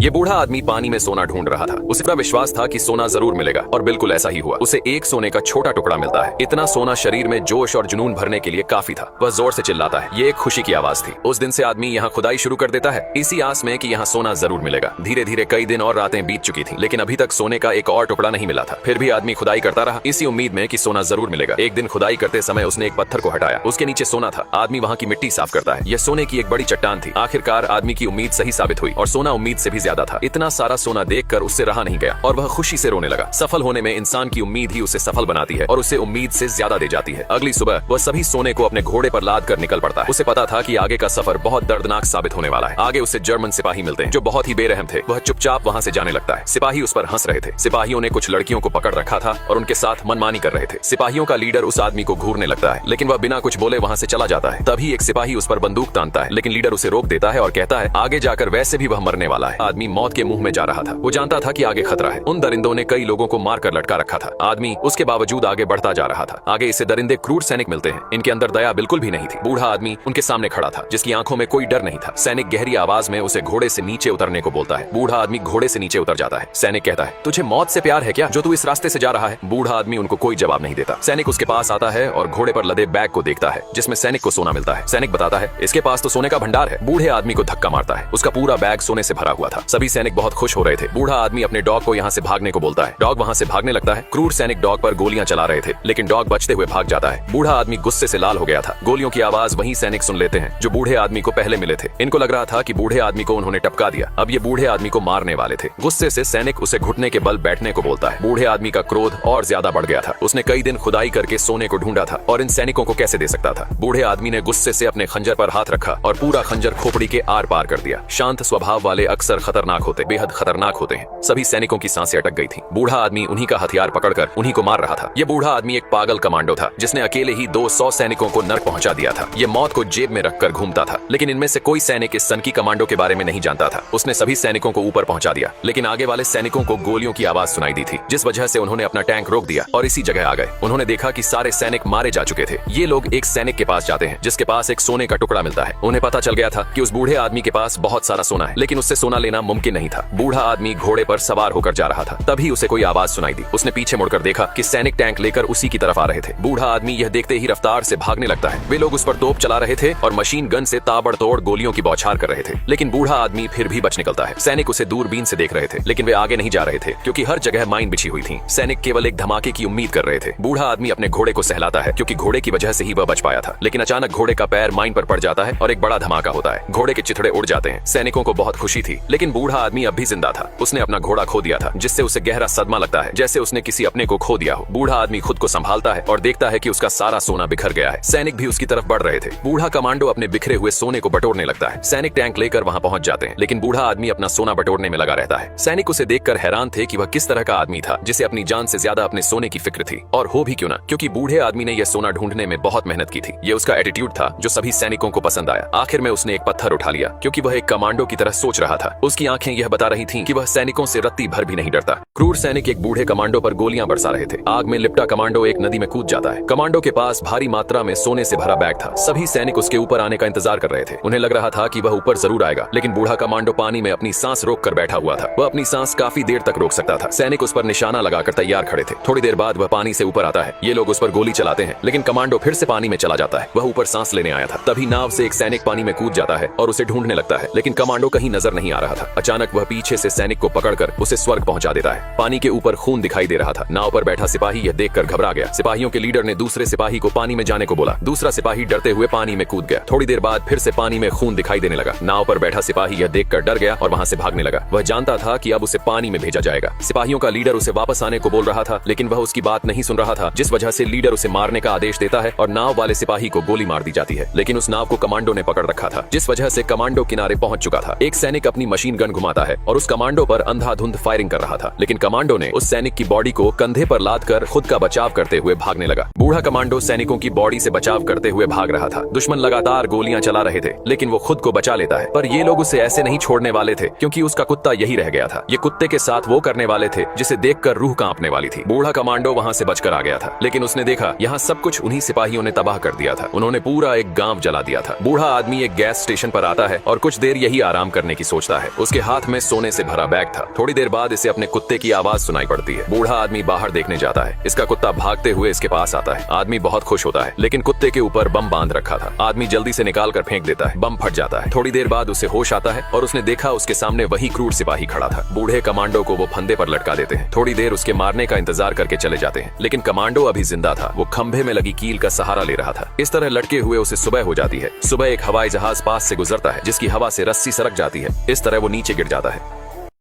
ये बूढ़ा आदमी पानी में सोना ढूंढ रहा था। उसे पूरा विश्वास था कि सोना जरूर मिलेगा और बिल्कुल ऐसा ही हुआ। उसे एक सोने का छोटा टुकड़ा मिलता है। इतना सोना शरीर में जोश और जुनून भरने के लिए काफी था। वह जोर से चिल्लाता है। ये एक खुशी की आवाज थी। उस दिन से आदमी यहाँ खुदाई शुरू कर देता है, इसी आस में कि यहाँ सोना जरूर मिलेगा। धीरे धीरे कई दिन और रातें बीत चुकी थी, लेकिन अभी तक सोने का एक और टुकड़ा नहीं मिला था। फिर भी आदमी खुदाई करता रहा, इसी उम्मीद में कि सोना जरूर मिलेगा। एक दिन खुदाई करते समय उसने एक पत्थर को हटाया। उसके नीचे सोना था। आदमी वहाँ की मिट्टी साफ करता है। यह सोने की एक बड़ी चट्टान थी। आखिरकार आदमी की उम्मीद सही साबित हुई और सोना उम्मीद से भी ज्यादा था। इतना सारा सोना देखकर उससे रहा नहीं गया और वह खुशी से रोने लगा। सफल होने में इंसान की उम्मीद ही उसे सफल बनाती है और उसे उम्मीद से ज्यादा दे जाती है। अगली सुबह वह सभी सोने को अपने घोड़े पर लाद कर निकल पड़ता है। उसे पता था कि आगे का सफर बहुत दर्दनाक साबित होने वाला है। आगे उसे जर्मन सिपाही मिलते हैं जो बहुत ही बेरहम थे। वह चुपचाप वहाँ से जाने लगता है। सिपाही उस पर हंस रहे थे। सिपाहियों ने कुछ लड़कियों को पकड़ रखा था और उनके साथ मनमानी कर रहे थे। सिपाहियों का लीडर उस आदमी को घूरने लगता है, लेकिन वह बिना कुछ बोले वहाँ से चला जाता है। तभी एक सिपाही उस पर बंदूक तानता है, लेकिन लीडर उसे रोक देता है और कहता है आगे जाकर वैसे भी वह मरने वाला है। आदमी मौत के मुंह में जा रहा था। वो जानता था कि आगे खतरा है। उन दरिंदों ने कई लोगों को मारकर लटका रखा था। आदमी उसके बावजूद आगे बढ़ता जा रहा था। आगे इसे दरिंदे क्रूर सैनिक मिलते हैं। इनके अंदर दया बिल्कुल भी नहीं थी। बूढ़ा आदमी उनके सामने खड़ा था, जिसकी आंखों में कोई डर नहीं था। सैनिक गहरी आवाज में उसे घोड़े से नीचे उतरने को बोलता है। बूढ़ा आदमी घोड़े से नीचे उतर जाता है। सैनिक कहता है तुझे मौत से प्यार है क्या, जो तू इस रास्ते से जा रहा है? बूढ़ा आदमी उनको कोई जवाब नहीं देता। सैनिक उसके पास आता है और घोड़े पर लदे बैग को देखता है, जिसमें सैनिक को सोना मिलता है। सैनिक बताता है इसके पास तो सोने का भंडार है। बूढ़े आदमी को धक्का मारता है। उसका पूरा बैग सोने से भरा हुआ था। सभी सैनिक बहुत खुश हो रहे थे। बूढ़ा आदमी अपने डॉग को यहाँ से भागने को बोलता है। डॉग वहाँ से भागने लगता है। क्रूर सैनिक डॉग पर गोलियां चला रहे थे, लेकिन डॉग बचते हुए भाग जाता है। बूढ़ा आदमी गुस्से से लाल हो गया था। गोलियों की आवाज वही सैनिक सुन लेते हैं जो बूढ़े आदमी को पहले मिले थे। इनको लग रहा था कि बूढ़े आदमी को उन्होंने टपका दिया। अब ये बूढ़े आदमी को मारने वाले थे। गुस्से से सैनिक उसे घुटने के बल बैठने को बोलता है। बूढ़े आदमी का क्रोध और ज्यादा बढ़ गया था। उसने कई दिन खुदाई करके सोने को ढूंढा था और इन सैनिकों को कैसे दे सकता था। बूढ़े आदमी ने गुस्से से अपने खंजर पर हाथ रखा और पूरा खंजर खोपड़ी के आर पार कर दिया। शांत स्वभाव वाले अक्सर खतरनाक होते, बेहद खतरनाक होते हैं। सभी सैनिकों की सांसें अटक गई थी। बूढ़ा आदमी उन्हीं का हथियार पकड़कर उन्हीं को मार रहा था। ये बूढ़ा आदमी एक पागल कमांडो था, जिसने अकेले ही 200 सैनिकों को नर्क पहुंचा दिया था। ये मौत को जेब में रखकर घूमता था, लेकिन इनमें से कोई सैनिक इस सनकी कमांडो के बारे में नहीं जानता था। उसने सभी सैनिकों को ऊपर पहुंचा दिया, लेकिन आगे वाले सैनिकों को गोलियों की आवाज सुनाई दी थी, जिस वजह से उन्होंने अपना टैंक रोक दिया और इसी जगह आ गए। उन्होंने देखा कि सारे सैनिक मारे जा चुके थे। ये लोग एक सैनिक के पास जाते हैं, जिसके पास एक सोने का टुकड़ा मिलता है। उन्हें पता चल गया था कि उस बूढ़े आदमी के पास बहुत सारा सोना है, लेकिन उससे सोना लेना मुमकिन नहीं था। बूढ़ा आदमी घोड़े पर सवार होकर जा रहा था। तभी उसे कोई आवाज सुनाई दी। उसने पीछे मुड़कर देखा कि सैनिक टैंक लेकर उसी की तरफ आ रहे थे। बूढ़ा आदमी यह देखते ही रफ्तार से भागने लगता है। वे लोग उस पर तोप चला रहे थे और मशीन गन से ताबड़तोड़ गोलियों की बौछार कर रहे थे, लेकिन बूढ़ा आदमी फिर भी बच निकलता है। सैनिक उसे दूरबीन से देख रहे थे, लेकिन वे आगे नहीं जा रहे थे, क्योंकि हर जगह माइन बिछी हुई थी। सैनिक केवल एक धमाके की उम्मीद कर रहे थे। बूढ़ा आदमी अपने घोड़े को सहलाता है, क्योंकि घोड़े की वजह से ही वह बच पाया था। लेकिन अचानक घोड़े का पैर माइन पर पड़ जाता है और एक बड़ा धमाका होता है। घोड़े के चिथड़े उड़ जाते हैं। सैनिकों को बहुत खुशी थी, लेकिन बूढ़ा आदमी अब भी जिंदा था। उसने अपना घोड़ा खो दिया था, जिससे उसे गहरा सदमा लगता है, जैसे उसने किसी अपने को खो दिया हो। बूढ़ा आदमी खुद को संभालता है और देखता है कि उसका सारा सोना बिखर गया है। सैनिक भी उसकी तरफ बढ़ रहे थे। बूढ़ा कमांडो अपने बिखरे हुए सोने को बटोरने लगता है। सैनिक टैंक लेकर वहां पहुंच जाते हैं, लेकिन बूढ़ा आदमी अपना सोना बटोरने में लगा रहता है। सैनिक उसे देखकर हैरान थे कि वह किस तरह का आदमी था, जिसे अपनी जान से ज्यादा अपने सोने की फिक्र थी। और हो भी क्यों ना, क्योंकि बूढ़े आदमी ने यह सोना ढूंढने में बहुत मेहनत की थी। ये उसका एटीट्यूड था जो सभी सैनिकों को पसंद आया। आखिर में उसने एक पत्थर उठा लिया, क्योंकि वह एक कमांडो की तरह सोच रहा था। उसकी आंखें यह बता रही थीं कि वह सैनिकों से रत्ती भर भी नहीं डरता। क्रूर सैनिक एक बूढ़े कमांडो पर गोलियां बरसा रहे थे। आग में लिपटा कमांडो एक नदी में कूद जाता है। कमांडो के पास भारी मात्रा में सोने से भरा बैग था। सभी सैनिक उसके ऊपर आने का इंतजार कर रहे थे। उन्हें लग रहा था कि वह ऊपर जरूर आएगा, लेकिन बूढ़ा कमांडो पानी में अपनी सांस रोक कर बैठा हुआ था। वह अपनी सांस काफी देर तक रोक सकता था। सैनिक उस पर निशाना लगाकर तैयार खड़े थे। थोड़ी देर बाद वह पानी से ऊपर आता है। ये लोग उस पर गोली चलाते हैं, लेकिन कमांडो फिर से पानी में चला जाता है। वह ऊपर सांस लेने आया था। तभी नाव से एक सैनिक पानी में कूद जाता है और उसे ढूंढने लगता है, लेकिन कमांडो कहीं नजर नहीं आ रहा था। अचानक वह पीछे से सैनिक को पकड़कर उसे स्वर्ग पहुंचा देता है। पानी के ऊपर खून दिखाई दे रहा था। नाव पर बैठा सिपाही यह देखकर घबरा गया। सिपाहियों के लीडर ने दूसरे सिपाही को पानी में जाने को बोला। दूसरा सिपाही डरते हुए पानी में कूद गया। थोड़ी देर बाद फिर से पानी में खून दिखाई देने लगा। नाव पर बैठा सिपाही यह देखकर डर गया और वहां से भागने लगा। वह जानता था कि अब उसे पानी में भेजा जाएगा। सिपाहियों का लीडर उसे वापस आने को बोल रहा था, लेकिन वह उसकी बात नहीं सुन रहा था, जिस वजह से लीडर उसे मारने का आदेश देता है और नाव वाले सिपाही को गोली मार दी जाती है। लेकिन उस नाव को कमांडो ने पकड़ रखा था, जिस वजह से कमांडो किनारे पहुंच चुका था। एक सैनिक अपनी मशीन गन घुमाता है और उस कमांडो पर अंधाधुंध फायरिंग कर रहा था, लेकिन कमांडो ने उस सैनिक की बॉडी को कंधे पर लाद कर खुद का बचाव करते हुए भागने लगा। बूढ़ा कमांडो सैनिकों की बॉडी से बचाव करते हुए भाग रहा था। दुश्मन लगातार गोलियां चला रहे थे, लेकिन वो खुद को बचा लेता है। पर ये लोग उसे ऐसे नहीं छोड़ने वाले थे, क्योंकि उसका कुत्ता यही रह गया था। ये कुत्ते के साथ वो करने वाले थे जिसे देखकर रूह कांपने वाली थी। बूढ़ा कमांडो वहां से बचकर आ गया था, लेकिन उसने देखा यहाँ सब कुछ उन्हीं सिपाहियों ने तबाह कर दिया था। उन्होंने पूरा एक गांव जला दिया था। बूढ़ा आदमी एक गैस स्टेशन पर आता है और कुछ देर यही आराम करने की सोचता है। उसके उसके हाथ में सोने से भरा बैग था। थोड़ी देर बाद इसे अपने कुत्ते की आवाज सुनाई पड़ती है। बूढ़ा आदमी बाहर देखने जाता है। इसका कुत्ता भागते हुए इसके पास आता है। आदमी बहुत खुश होता है, लेकिन कुत्ते के ऊपर बम बांध रखा था। आदमी जल्दी से निकाल कर फेंक देता है। बम फट जाता है। थोड़ी देर बाद उसे होश आता है और उसने देखा उसके सामने वही क्रूर सिपाही खड़ा था। बूढ़े कमांडो को वो फंदे पर लटका देते हैं। थोड़ी देर उसके मारने का इंतजार करके चले जाते हैं, लेकिन कमांडो अभी जिंदा था। वो खंभे में लगी कील का सहारा ले रहा था। इस तरह लटके हुए उसे सुबह हो जाती है। सुबह एक हवाई जहाज पास से गुजरता है, जिसकी हवा से रस्सी सरक जाती है। इस तरह वो नीचे गिर जाता है।